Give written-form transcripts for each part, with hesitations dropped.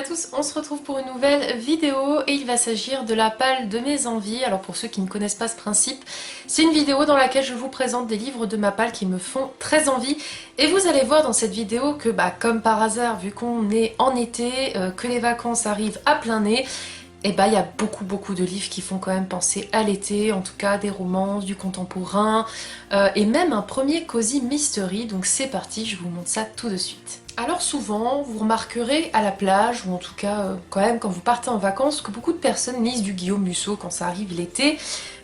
à tous, on se retrouve pour une nouvelle vidéo et il va s'agir de la palle de mes envies. Alors pour ceux qui ne connaissent pas ce principe, c'est une vidéo dans laquelle je vous présente des livres de ma palle qui me font très envie. Et vous allez voir dans cette vidéo que comme par hasard, vu qu'on est en été, que les vacances arrivent à plein nez, et il y a beaucoup de livres qui font quand même penser à l'été, en tout cas des romances, du contemporain, et même un premier cozy mystery. Donc c'est parti, je vous montre ça tout de suite. Alors souvent, vous remarquerez à la plage, ou en tout cas quand même quand vous partez en vacances, que beaucoup de personnes lisent du Guillaume Musso quand ça arrive l'été.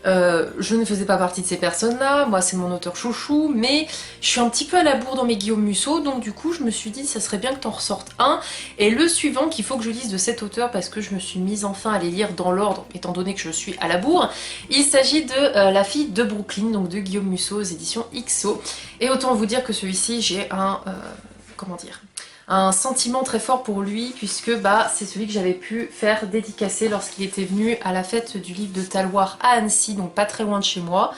Je ne faisais pas partie de ces personnes-là, moi c'est mon auteur chouchou, mais je suis un petit peu à la bourre dans mes Guillaume Musso, donc du coup je me suis dit ça serait bien que t'en ressortes un. Et le suivant qu'il faut que je lise de cet auteur, parce que je me suis mise enfin à les lire dans l'ordre, étant donné que je suis à la bourre, il s'agit de La fille de Brooklyn, donc de Guillaume Musso aux éditions XO. Et autant vous dire que celui-ci, j'ai un sentiment très fort pour lui, puisque c'est celui que j'avais pu faire dédicacer lorsqu'il était venu à la fête du livre de Taloir à Annecy, donc pas très loin de chez moi.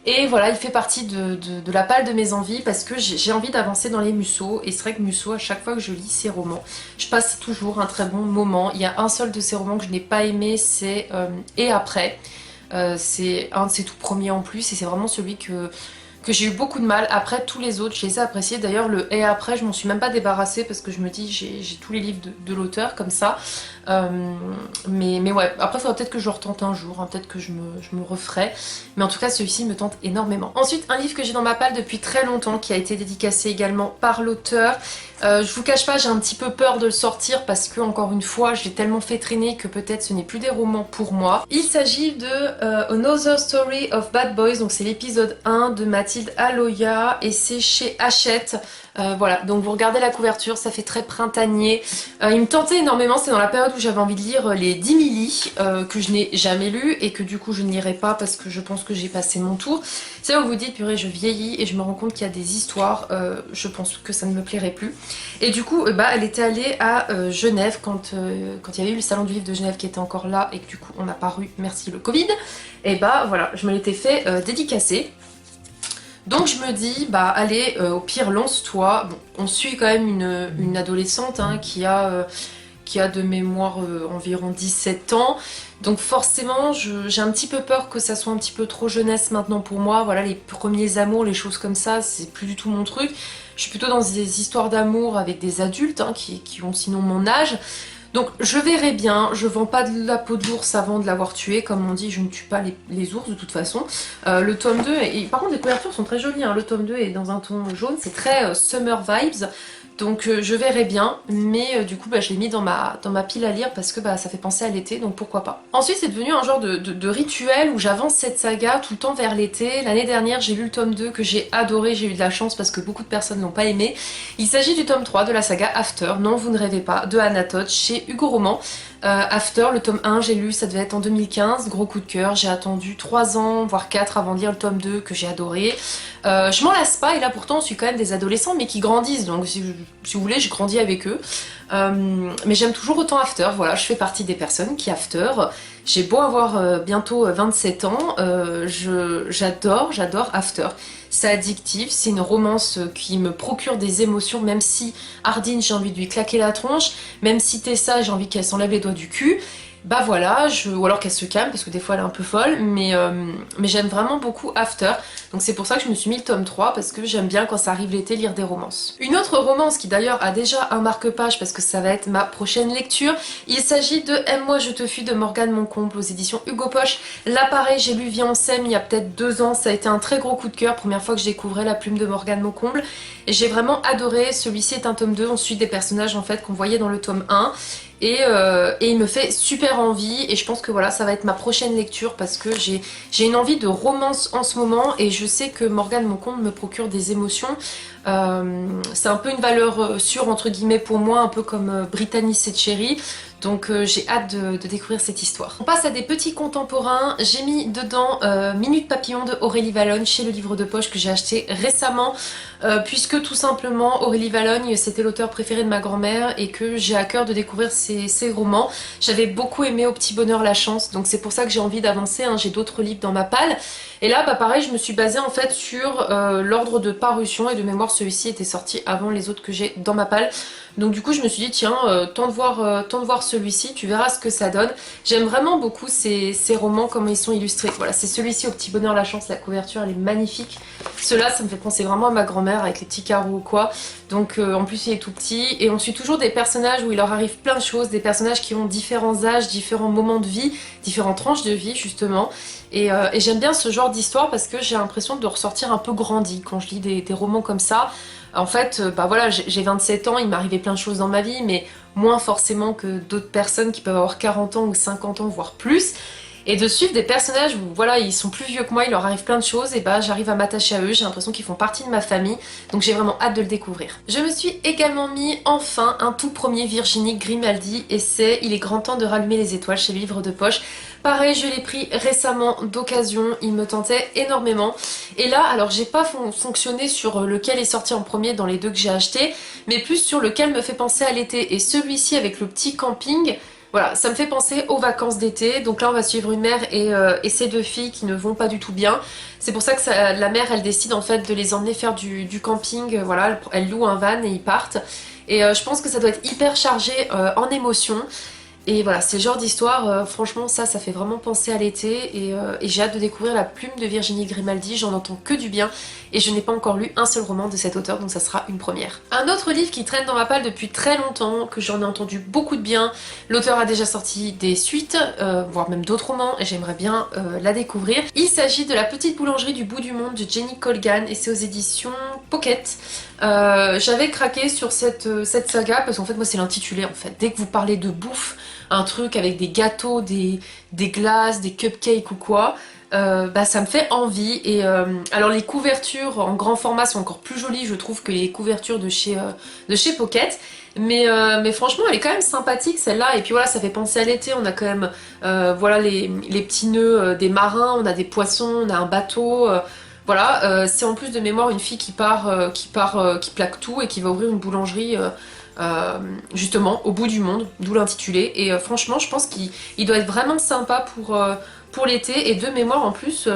Et voilà, il fait partie de la palle de mes envies parce que j'ai envie d'avancer dans les Musso. Et c'est vrai que Musso, à chaque fois que je lis ses romans, je passe toujours un très bon moment. Il y a un seul de ses romans que je n'ai pas aimé, c'est Et après. C'est un de ses tout premiers en plus et c'est vraiment celui que j'ai eu beaucoup de mal. Après tous les autres je les ai appréciés, d'ailleurs le Et après je m'en suis même pas débarrassée parce que je me dis j'ai tous les livres de l'auteur comme ça. Mais ouais, après il faudra peut-être que je retente un jour, hein, peut-être que je me referai, mais en tout cas celui-ci me tente énormément. Ensuite un livre que j'ai dans ma palle depuis très longtemps qui a été dédicacé également par l'auteur. Je vous cache pas, j'ai un petit peu peur de le sortir parce que encore une fois je l'ai tellement fait traîner que peut-être ce n'est plus des romans pour moi. Il s'agit de Another Story of Bad Boys, donc c'est l'épisode 1 de Mathilde Aloya et c'est chez Hachette. Voilà, donc vous regardez la couverture, ça fait très printanier. Il me tentait énormément, c'est dans la période où j'avais envie de lire les 10 milli, que je n'ai jamais lu et que du coup je ne lirai pas parce que je pense que j'ai passé mon tour. C'est là où vous dites, purée, je vieillis et je me rends compte qu'il y a des histoires, je pense que ça ne me plairait plus. Et du coup, elle était allée à Genève quand il y avait eu le salon du livre de Genève qui était encore là et que du coup on a paru, merci le Covid. Et voilà, je me l'étais fait dédicacer. Donc je me dis, allez, au pire lance-toi. Bon, on suit quand même une adolescente qui a de mémoire environ 17 ans. Donc forcément, j'ai un petit peu peur que ça soit un petit peu trop jeunesse maintenant pour moi. Voilà, les premiers amours, les choses comme ça, c'est plus du tout mon truc. Je suis plutôt dans des histoires d'amour avec des adultes qui ont sinon mon âge. Donc je verrai bien, je vends pas de la peau de l'ours avant de l'avoir tué, comme on dit, je ne tue pas les ours de toute façon. Le tome 2, et par contre les couvertures sont très jolies, hein. Le tome 2 est dans un ton jaune, c'est très summer vibes. Donc je verrai bien, mais du coup je l'ai mis dans ma pile à lire parce que ça fait penser à l'été, donc pourquoi pas. Ensuite c'est devenu un genre de rituel où j'avance cette saga tout le temps vers l'été. L'année dernière j'ai lu le tome 2 que j'ai adoré, j'ai eu de la chance parce que beaucoup de personnes l'ont pas aimé. Il s'agit du tome 3 de la saga After, non vous ne rêvez pas, de Anna Todd chez Hugo Roman. After, le tome 1 j'ai lu, ça devait être en 2015, gros coup de cœur, j'ai attendu 3 ans, voire 4 avant de lire le tome 2 que j'ai adoré. Je m'en lasse pas et là pourtant on suit quand même des adolescents mais qui grandissent, donc si vous voulez je grandis avec eux. Mais j'aime toujours autant After, voilà, je fais partie des personnes qui After. J'ai beau avoir bientôt 27 ans, j'adore After. C'est addictif, c'est une romance qui me procure des émotions, même si Hardin j'ai envie de lui claquer la tronche, même si Tessa j'ai envie qu'elle s'enlève les doigts du cul. Voilà, ou alors qu'elle se calme parce que des fois elle est un peu folle, mais j'aime vraiment beaucoup After. Donc c'est pour ça que je me suis mis le tome 3 parce que j'aime bien quand ça arrive l'été lire des romances. Une autre romance qui d'ailleurs a déjà un marque-page parce que ça va être ma prochaine lecture, il s'agit de Aime-moi je te fuis de Morgane Moncomble aux éditions Hugo Poche. Là pareil, j'ai lu Vie en Sème il y a peut-être 2 ans, ça a été un très gros coup de cœur, première fois que je découvrais la plume de Morgane Moncomble et j'ai vraiment adoré. Celui-ci est un tome 2, on suit des personnages en fait qu'on voyait dans le tome 1. Et il me fait super envie et je pense que voilà ça va être ma prochaine lecture parce que j'ai une envie de romance en ce moment et je sais que Morgane Moncomble me procure des émotions. C'est un peu une valeur sûre entre guillemets pour moi, un peu comme Brittany Setcheri. Donc j'ai hâte de découvrir cette histoire. On passe à des petits contemporains. J'ai mis dedans Minute Papillon de Aurélie Valognes chez le livre de poche que j'ai acheté récemment puisque tout simplement Aurélie Valognes c'était l'auteur préféré de ma grand-mère et que j'ai à cœur de découvrir ses romans. J'avais beaucoup aimé Au petit bonheur la chance, donc c'est pour ça que j'ai envie d'avancer, hein. J'ai d'autres livres dans ma palle. Et là bah pareil, je me suis basée en fait sur l'ordre de parution et de mémoire celui-ci était sorti avant les autres que j'ai dans ma palle. Donc du coup je me suis dit tiens, tente de voir celui-ci, tu verras ce que ça donne. J'aime vraiment beaucoup ces romans, comment ils sont illustrés. Voilà, c'est celui-ci Au petit bonheur la chance, la couverture elle est magnifique. Cela ça me fait penser vraiment à ma grand-mère avec les petits carreaux ou quoi. Donc en plus il est tout petit et on suit toujours des personnages où il leur arrive plein de choses, des personnages qui ont différents âges, différents moments de vie, différentes tranches de vie justement. Et j'aime bien ce genre d'histoire parce que j'ai l'impression de ressortir un peu grandi quand je lis des romans comme ça. En fait, bah voilà, j'ai 27 ans, il m'est arrivé plein de choses dans ma vie, mais moins forcément que d'autres personnes qui peuvent avoir 40 ans ou 50 ans, voire plus. Et de suivre des personnages où voilà, ils sont plus vieux que moi, il leur arrive plein de choses, et bah j'arrive à m'attacher à eux, j'ai l'impression qu'ils font partie de ma famille, donc j'ai vraiment hâte de le découvrir. Je me suis également mis enfin un tout premier Virginie Grimaldi, et c'est Il est grand temps de rallumer les étoiles chez Livre de poche. Pareil, je l'ai pris récemment d'occasion, il me tentait énormément. Et là, alors j'ai pas fonctionné sur lequel est sorti en premier dans les deux que j'ai achetés, mais plus sur lequel me fait penser à l'été. Et celui-ci avec le petit camping, voilà, ça me fait penser aux vacances d'été. Donc là, on va suivre une mère et ses deux filles qui ne vont pas du tout bien. C'est pour ça que la mère, elle décide en fait de les emmener faire du camping. Voilà, elle loue un van et ils partent. Et je pense que ça doit être hyper chargé en émotions. Et voilà, c'est le genre d'histoire, franchement ça fait vraiment penser à l'été et j'ai hâte de découvrir La plume de Virginie Grimaldi, j'en entends que du bien et je n'ai pas encore lu un seul roman de cet auteur donc ça sera une première. Un autre livre qui traîne dans ma palle depuis très longtemps, que j'en ai entendu beaucoup de bien, l'auteur a déjà sorti des suites, voire même d'autres romans et j'aimerais bien la découvrir. Il s'agit de La petite boulangerie du bout du monde de Jenny Colgan et c'est aux éditions Pocket. J'avais craqué sur cette saga parce qu'en fait moi c'est l'intitulé en fait, dès que vous parlez de bouffe, un truc avec des gâteaux, des glaces, des cupcakes ou quoi, bah ça me fait envie. Et alors les couvertures en grand format sont encore plus jolies je trouve que les couvertures de chez Pocket. Mais franchement elle est quand même sympathique celle-là et puis voilà ça fait penser à l'été, on a quand même voilà les petits nœuds des marins, on a des poissons, on a un bateau. Voilà, c'est en plus de mémoire une fille qui plaque tout et qui va ouvrir une boulangerie justement au bout du monde, d'où l'intitulé. Et franchement, je pense qu'il doit être vraiment sympa pour l'été. Et de mémoire en plus,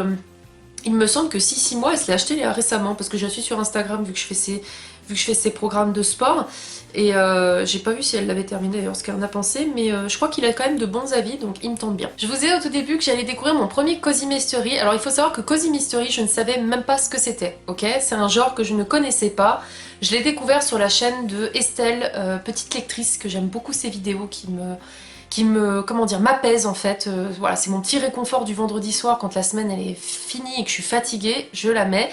il me semble que 6 mois, elle se l'a acheté récemment parce que je la suis sur Instagram vu que je fais ses programmes de sport. Et j'ai pas vu si elle l'avait terminé d'ailleurs ce qu'elle en a pensé, mais je crois qu'il a quand même de bons avis, donc il me tente bien. Je vous ai dit au tout début que j'allais découvrir mon premier Cozy Mystery. Alors il faut savoir que Cozy Mystery, je ne savais même pas ce que c'était, ok? C'est un genre que je ne connaissais pas. Je l'ai découvert sur la chaîne de Estelle, petite lectrice, que j'aime beaucoup ses vidéos comment dire, m'apaise en fait. Voilà, c'est mon petit réconfort du vendredi soir quand la semaine elle est finie et que je suis fatiguée, je la mets.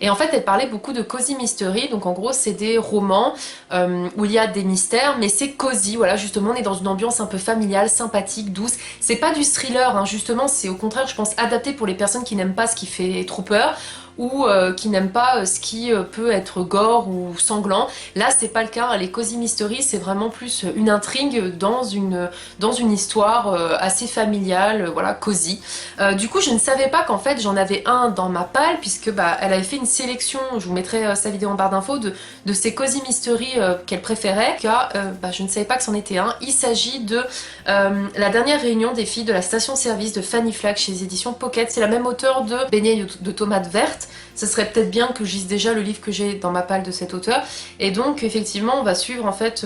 Et en fait elle parlait beaucoup de Cozy Mystery, donc en gros c'est des romans où il y a des mystères, mais c'est cosy, voilà, justement on est dans une ambiance un peu familiale, sympathique, douce. C'est pas du thriller, hein, justement c'est au contraire je pense adapté pour les personnes qui n'aiment pas ce qui fait trop peur, ou qui n'aiment pas ce qui peut être gore ou sanglant. Là c'est pas le cas, les Cozy Mystery c'est vraiment plus une intrigue dans une histoire assez familiale, voilà, cosy. Du coup je ne savais pas qu'en fait j'en avais un dans ma palle puisque bah, elle avait fait une sélection, je vous mettrai sa vidéo en barre d'infos, de ces Cozy Mystery qu'elle préférait, car bah, je ne savais pas que c'en était un. Il s'agit de La dernière réunion des filles de la station-service de Fanny Flagg chez les éditions Pocket. C'est la même auteure de Beignets de tomates vertes. Ce serait peut-être bien que je lise déjà le livre que j'ai dans ma palle de cet auteur. Et donc effectivement on va suivre en fait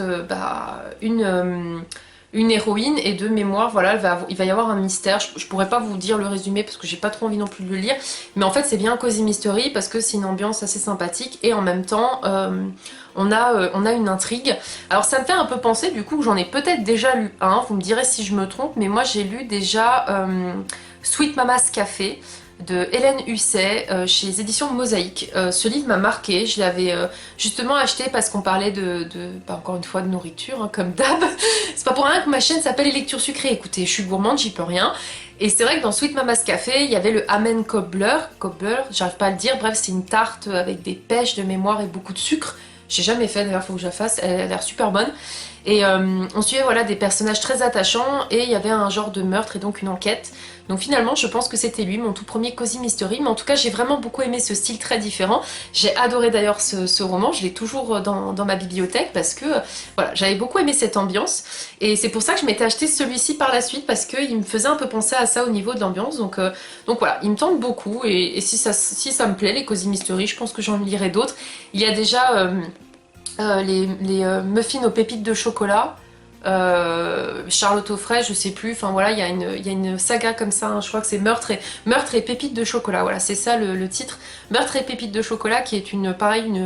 une héroïne et de mémoire, voilà, il va y avoir un mystère. Je pourrais pas vous dire le résumé parce que j'ai pas trop envie non plus de le lire, mais en fait c'est bien un Cozy Mystery parce que c'est une ambiance assez sympathique et en même temps on a une intrigue. Alors ça me fait un peu penser du coup que j'en ai peut-être déjà lu un, vous me direz si je me trompe, mais moi j'ai lu déjà Sweet Mama's Café de Hélène Husset chez les éditions Mosaïque. Ce livre m'a marqué, je l'avais justement acheté parce qu'on parlait bah, encore une fois de nourriture, hein, comme d'hab. C'est pas pour rien que ma chaîne s'appelle Les Lectures Sucrées. Écoutez, je suis gourmande, j'y peux rien. Et c'est vrai que dans Sweet Mama's Café, il y avait le Amen Cobbler, j'arrive pas à le dire, bref c'est une tarte avec des pêches de mémoire et beaucoup de sucre. J'ai jamais fait, d'ailleurs faut que je la fasse, elle a l'air super bonne. Et on suivait voilà des personnages très attachants et il y avait un genre de meurtre et donc une enquête. Donc finalement je pense que c'était lui, mon tout premier Cozy Mystery, mais en tout cas j'ai vraiment beaucoup aimé ce style très différent. J'ai adoré d'ailleurs ce roman, je l'ai toujours dans ma bibliothèque parce que voilà, j'avais beaucoup aimé cette ambiance et c'est pour ça que je m'étais acheté celui-ci par la suite parce qu'il me faisait un peu penser à ça au niveau de l'ambiance. Donc voilà, il me tente beaucoup et si ça me plaît les Cozy Mystery, je pense que j'en lirai d'autres. Il y a déjà les muffins aux pépites de chocolat. Charlotte aux fraises, je sais plus, enfin voilà, il y a une saga comme ça, hein, je crois que c'est Meurtre et pépites de chocolat, voilà, c'est ça le titre, Meurtre et pépites de chocolat, qui est une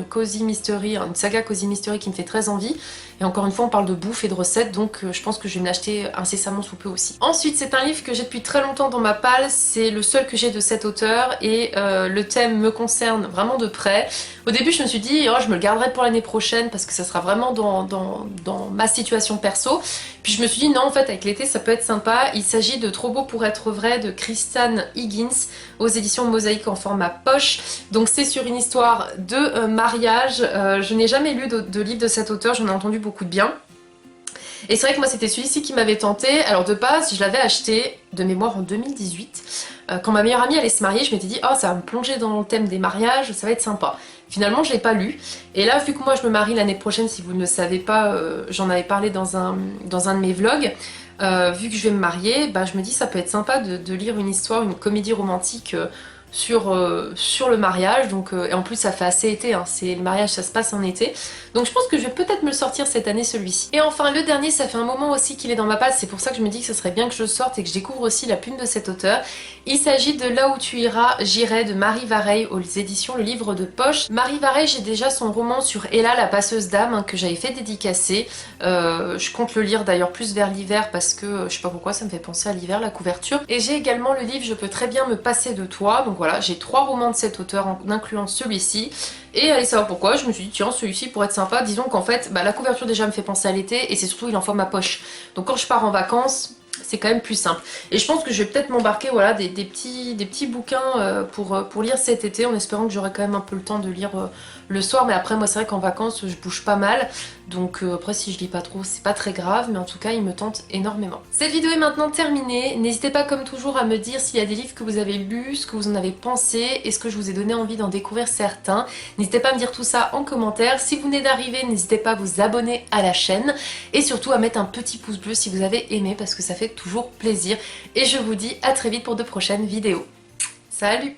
Cozy Mystery, une saga Cozy Mystery qui me fait très envie, et encore une fois on parle de bouffe et de recettes, donc je pense que je vais me l'acheter incessamment sous peu aussi. Ensuite c'est un livre que j'ai depuis très longtemps dans ma palle, c'est le seul que j'ai de cet auteur, et le thème me concerne vraiment de près. Au début je me suis dit, oh, je me le garderai pour l'année prochaine, parce que ça sera vraiment dans ma situation perso. Puis je me suis dit non en fait avec l'été ça peut être sympa. Il s'agit de Trop beau pour être vrai de Kristen Higgins aux éditions Mosaïque en format poche. Donc c'est sur une histoire de mariage. Je n'ai jamais lu de livre de cet auteur, j'en ai entendu beaucoup de bien. Et c'est vrai que moi c'était celui-ci qui m'avait tenté. Alors de base je l'avais acheté de mémoire en 2018. Quand ma meilleure amie allait se marier, je m'étais dit oh ça va me plonger dans le thème des mariages, ça va être sympa. Finalement je l'ai pas lu. Et là vu que moi je me marie l'année prochaine, si vous ne le savez pas, j'en avais parlé dans un de mes vlogs. Vu que je vais me marier, bah, je me dis ça peut être sympa de lire une histoire, une comédie romantique sur le mariage, donc et en plus ça fait assez été, hein, le mariage ça se passe en été, donc je pense que je vais peut-être me le sortir cette année celui-ci. Et enfin le dernier, ça fait un moment aussi qu'il est dans ma passe, c'est pour ça que je me dis que ce serait bien que je le sorte et que je découvre aussi la plume de cet auteur. Il s'agit de Là où tu iras, j'irai de Marie Vareille aux éditions Le Livre de Poche. Marie Vareille, j'ai déjà son roman sur Ella la passeuse d'âme, hein, que j'avais fait dédicacer. Je compte le lire d'ailleurs plus vers l'hiver parce que je sais pas pourquoi ça me fait penser à l'hiver la couverture. Et j'ai également le livre Je peux très bien me passer de toi, donc voilà, j'ai 3 romans de cet auteur en incluant celui-ci. Et allez savoir pourquoi, je me suis dit tiens celui-ci pourrait être sympa. Disons qu'en fait bah, la couverture déjà me fait penser à l'été et c'est surtout il en forme ma poche. Donc quand je pars en vacances, c'est quand même plus simple. Et je pense que je vais peut-être m'embarquer voilà, des petits bouquins pour lire cet été, en espérant que j'aurai quand même un peu le temps de lire le soir. Mais après moi c'est vrai qu'en vacances je bouge pas mal, donc après si je lis pas trop c'est pas très grave, mais en tout cas il me tente énormément. Cette vidéo est maintenant terminée, n'hésitez pas comme toujours à me dire s'il y a des livres que vous avez lus, ce que vous en avez pensé, est-ce que je vous ai donné envie d'en découvrir certains. N'hésitez pas à me dire tout ça en commentaire. Si vous venez d'arriver, n'hésitez pas à vous abonner à la chaîne et surtout à mettre un petit pouce bleu si vous avez aimé, parce que ça fait toujours plaisir. Et je vous dis à très vite pour de prochaines vidéos. Salut!